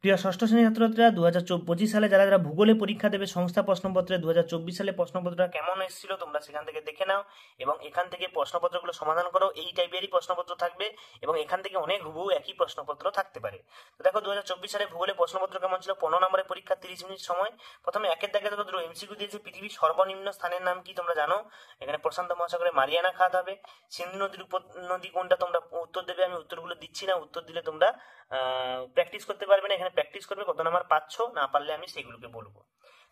প্রিয় ষষ্ঠ শ্রেণীর ছাত্রছাত্রীরা 2025 সালে যারা যারা ভূগোলে পরীক্ষা দেবে সংস্থা প্রশ্নপত্রে 2024 সালে প্রশ্নপত্রটা কেমন এসেছিল তোমরা সেখান থেকে দেখে নাও এবং এখান থেকে প্রশ্নপত্রগুলো সমাধান করো। এই টাইপেরই প্রশ্নপত্র থাকবে এবং এখান থেকে অনেক হুবহু একই প্রশ্নপত্র থাকতে পারে। তো দেখো 2024 সালে ভূগোলে প্রশ্নপত্র কেমন ছিল। 15 নম্বরের পরীক্ষা 30 মিনিট সময়। প্রথমে একের দাগে দেখো দুটো এমসিকিউ দিয়েছে। পৃথিবীর সর্বনিম্ন স্থানের নাম কি তোমরা জানো? এখানে প্রশান্ত মহাসাগরে মারিয়ানা খাত হবে। সিন্ধু নদীর উপনদী কোনটা তোমরা উত্তর দেবে। আমি উত্তরগুলো দিচ্ছি না, উত্তর দিলে তোমরা প্র্যাকটিস করতে পারবে না। এখানে প্র্যাকটিস করবে, কত নাম্বার পাচ্ছ না পারলে আমি সেগুলোকে বলবো।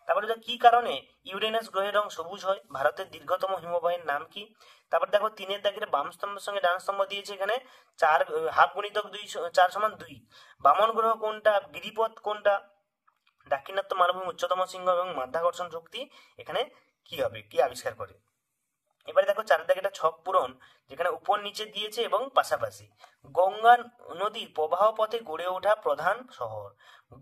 তারপরে কি কারণে ইউরেনাস গ্রহের রং সবুজ হয়? ভারতের দীর্ঘতম হিমবাহের নাম কি? তারপর দেখো 3-এর দাগের বাম স্তম্ভের সঙ্গে ডান স্তম্ভ দিয়েছে। এখানে 4 হাফ গুণিতক 2 4 সমান 2। বামন গ্রহ কোনটা? গিরিপথ কোনটা? দাক্ষিণাত্য মালভূমি উচ্চতম শৃঙ্গ এবং মাধ্যাকর্ষণ শক্তি এখানে কি হবে, কি আবিষ্কার করে? এবারে দেখো 4 দাগে একটা ছক পূরণ, যেখানে উপর নিচে দিয়েছে এবং পাশাপাশি। গঙ্গা নদীর প্রবাহ পথে গড়ে ওঠা প্রধান শহর।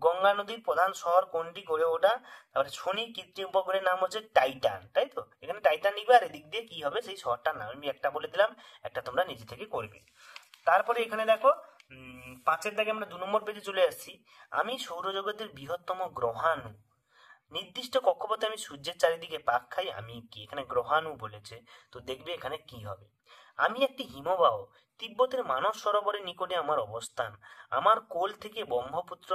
গঙ্গা নদীর প্রধান শহর কোনটি গড়ে ওঠা? তারপরে শনি কৃত্রিম উপগ্রহের নাম হচ্ছে টাইটান, তাই তো? এখানে টাইটান লিখবে আর এদিক দিয়ে কি হবে সেই শহরটার নাম আমি একটা বলে দিলাম, একটা তোমরা নিজে থেকে করবে। তারপরে এখানে দেখো 5-এর দাগে আমরা 2 নম্বর পেজে চলে আসছি। আমি সৌরজগতের বৃহত্তম গ্রহাণু। নির্দিষ্ট কক্ষপথে আমি সূর্যের চারিদিকে পাক খাই, আমি কি? এখানে গ্রহাণু বলেছে, তো দেখবে এখানে কি হবে। আমি একটি হিমবাহ, তিব্বতের মানস সরোবরের নিকটে আমার অবস্থান, আমার কোল থেকে ব্রহ্মপুত্র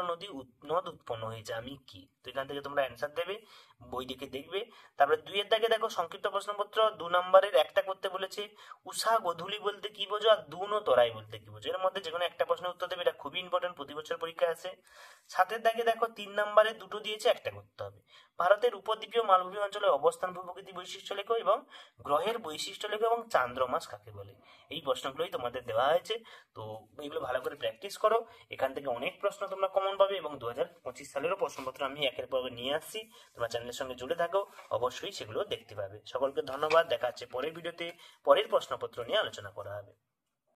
নদ উৎপন্ন হয়েছে, আমি কি? তো এখান থেকে তোমরা অ্যান্সার দেবে, বই দেখে দেখবে। তারপরে 2-এর দাগে দেখো সংক্ষিপ্ত প্রশ্নপত্র 2 নম্বরের একটা করতে বলেছে। উষা গোধূলি বলতে কি বোঝো আর দুন ও তরাই বলতে কি বোঝো? এর মধ্যে যে কোনো একটা প্রশ্নের উত্তর দেবে, এটা খুবই ইম্পর্টেন্ট, প্রতি বছর পরীক্ষা আছে। 7-এর দাগে দেখো 3 নম্বরে দুটো দিয়েছে, একটা করতে হবে। ভারতের উপদ্বীপীয় মালভূমি অঞ্চলে অবস্থান ভূপ্রকৃতি বৈশিষ্ট্য লেখো এবং গ্রহের বৈশিষ্ট্য লেখো এবং চান্দ্রমাস কাকে বলে। এই প্রশ্নগুলোই তোমাদের দেওয়া হয়েছে, তো এগুলো ভালো করে প্র্যাকটিস করো। এখান থেকে অনেক প্রশ্ন তোমরা কমন পাবে এবং 2025 সালেরও প্রশ্নপত্র আমি একের পর নিয়ে আসছি। তোমার চ্যানেলের সঙ্গে জুড়ে থাকো, অবশ্যই সেগুলো দেখতে পাবে। সকলকে ধন্যবাদ, দেখা হচ্ছে পরের ভিডিওতে। পরের প্রশ্নপত্র নিয়ে আলোচনা করা হবে।